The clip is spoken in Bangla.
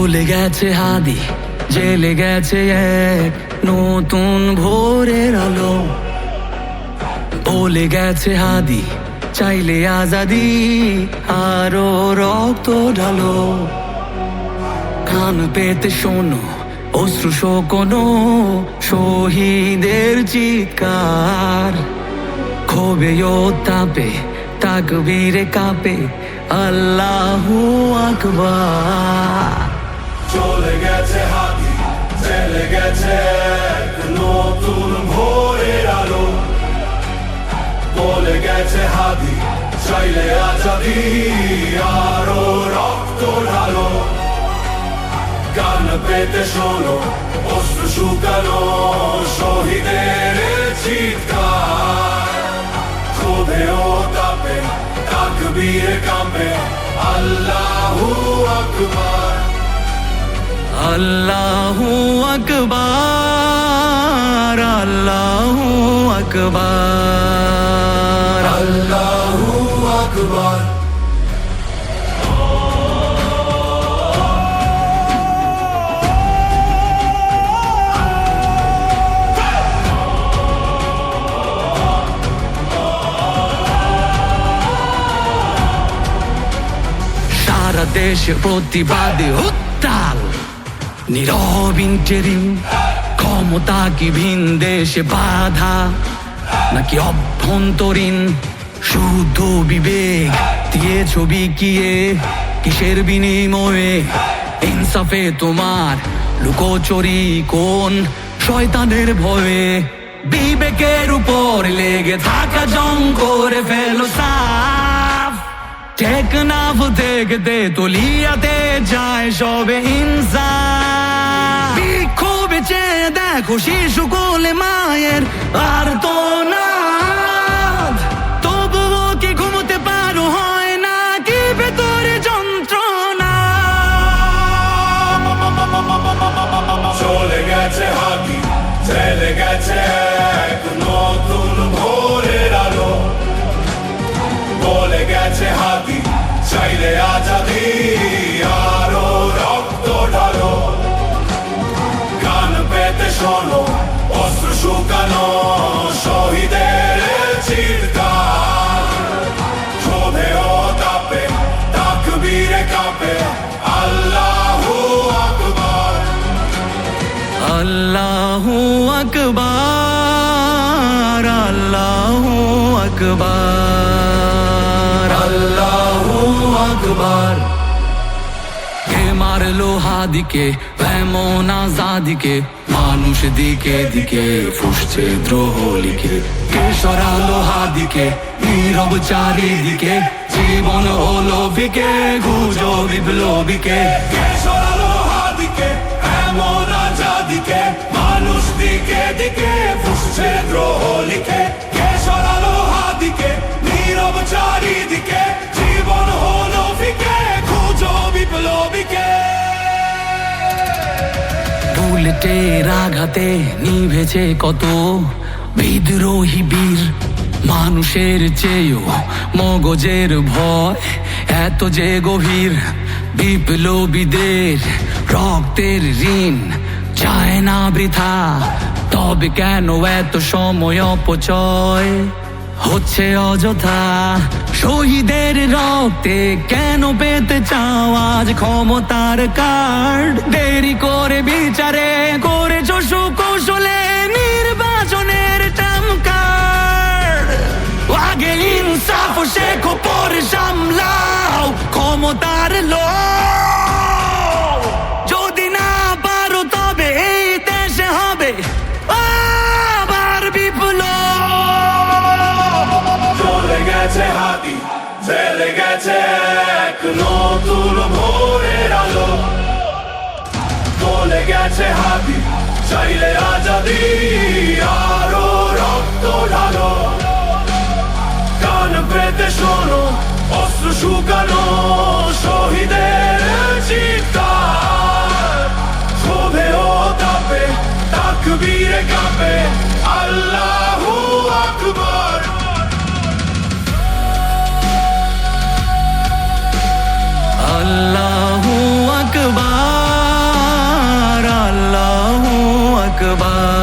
চলে গেছে হাদি, জেলে গেছে এক নতুন ভোরের আলো। বলে গেছে হাদি, চাইলে আজাদি, আরো রক্ত ঢালো। কান পেতে শোনো অশ্রু শোকনো শহীদের চিৎকার। ক্ষোভে ও তাপে তাকবীরে কাঁপে আল্লাহু আকবার। চলে গেছে হাদি, চলে গেছে এক নতুন ভোরের আলো। বলে গেছে হাদি, চাইলে আজাদি, আরো রক্ত ঢালো। কান পেতে শোনো অশ্রু শুকানো শহীদের চিৎকার। ক্ষোভে ও তাপে তাকবীরে কাঁপে আল্লাহু আকবার। আল্লাহু আকবার, আল্লাহু আকবার, আল্লাহু আকবার। সারা দেশে প্রতিবাদে উত্তাল, নীরব ইন্টেরিম। ক্ষমতা কি ভিন দেশে বাধা, নাকি অভ্যন্তরীণ শুদ্ধ বিবেক দিয়ে ছবি কিয়ে? কিসের বিনিময়ে ইনসাফে তোমার লুকোচুরি কোন শয়তানের ভয়ে? বিবেকের উপর লেগে থাকা জং করে ফেলো সাফ। টেকনাফ থেকে তেতুলিয়াতে যায় সবে ইনসাফ। বিক্ষোভে চেয়ে দেখো শিশু কোলে মায়ের আর তো না, তবুও কি ঘুমোতে পারো? হয় না কি ভেতরে যন্ত্রণা? চলে গেছে হাদি, চলে গেছে এক নতুন ভোরের আলো। বলে গেছে হাদি, চাইলে আজাদি, আরো রক্ত ঢালো। কান পেতে শোনো অশ্রু শুকানো শহীদের চিৎকার। ক্ষোভে ও তাপে তাকবীরে কাঁপে আল্লাহু আকবার। আল্লাহু আকবার, আল্লাহু আকবার, আল্লাহু আকবার। কে মারলো হাদিকে এমন আজাদিকে? মানুষ দিকে দিকে ফুসছে দ্রোহ লিখে। কে সরালো হাদিকে নীরব চারিদিকে? জীবন হলো ফিকে গুজো বিপ্লবীকে। কে সরালো হাদিকে এমন আজাদিকে? মানুষ দিকে দিকে ফুসছে দ্রোহ লিখে। কে সরালো হাদিকে নীরব চারিদিকে? জীবন হলো ফিকে খুঁজো বিপ্লবীকে। বুলেটের আঘাতে নিভেছে কত বিদ্রোহী বীর। মানুষের চেয়েও মগজের ভয় এত যে গভীর। বিপ্লবীদের রক্তের ঋণ চায় না বৃথা, তবে কেন এত সময় অপচয় হচ্ছে অযথা? শহীদের রক্তে কেন পেতে চাও আজ ক্ষমতার কার্ড? দেরি করে বিচারে করেছ সুকৌশলে নির্বাচনের টার্ম কার্ড। আগে ইনসাফ শেখো পরে সামলাও ক্ষমতার লোভ। যদি না পারো তবে এই দেশে হবে আবার বিপ্লব। চলে গেছে হাদি, চলে গেছে এক নতুন ভোরের আলো। বলে গেছে হাদি, চাইলে আজাদি, আরো রক্ত ঢালো। কান পেতে শোনো অশ্রু শুকানো শহীদের চিৎকার। ক্ষোভে ও তাপে তাকবীরে কাঁপে আল্লাহু আকবার। আল্লাহু আকবার। বারবার